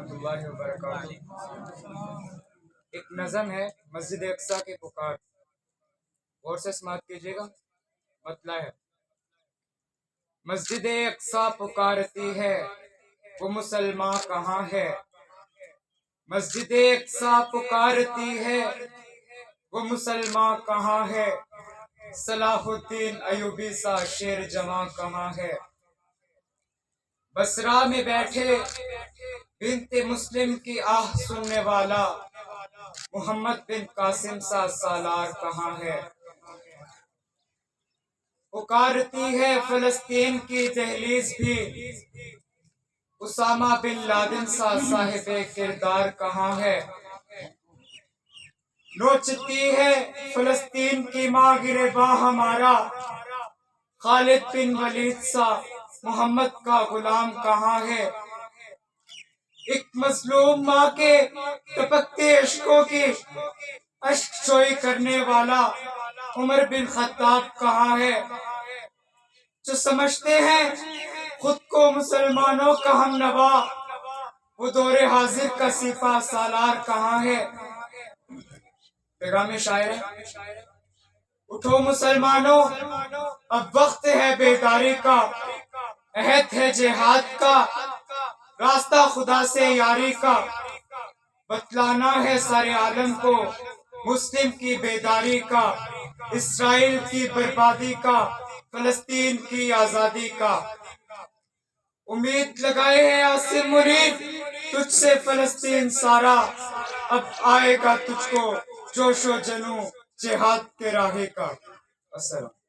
ورحمۃ اللہ وبرکاتہ۔ ایک نظم ہے مسجد اقصیٰ کی پکار، غور سے سماعت کیجیے گا۔ مطلع ہے: مسجد اقصیٰ پکارتی ہے، وہ مسلمان کہاں ہے؟ مسجد اقصیٰ پکارتی ہے، وہ مسلمان کہاں ہے؟ صلاح الدین ایوبی سا شیر جواں کہاں ہے؟ بصرہ میں بیٹھے بنت مسلم کی آہ سننے والا محمد بن قاسم سا سالار کہاں ہے؟ پکارتی ہے فلسطین کی دہلیز بھی، اسامہ بن لادن سا صاحب کردار کہاں ہے؟ نوچتی ہے فلسطین کی ماں گریباں ہمارا، خالد بن ولید سا محمد کا غلام کہاں ہے؟ ایک مظلوم ماں کے ٹپکتے اشکوں کی اشک شوئی کرنے والا عمر بن خطاب کہاں ہے؟ جو سمجھتے ہیں خود کو مسلمانوں کا ہم نوا، وہ دور حاضر کا سپاہ سالار کہاں ہے؟ پیغام شاعر ہے: اٹھو مسلمانوں، اب وقت ہے بیداری کا، عہد ہے جہاد کا، راستہ خدا سے یاری کا، بتلانا ہے سارے عالم کو مسلم کی بیداری کا، اسرائیل کی بربادی کا، فلسطین کی آزادی کا۔ امید لگائے ہے عاصم مرید تجھ سے فلسطین سارا، اب آئے گا تجھ کو جوش و جنوں جہاد کے راہی کا۔ السلام۔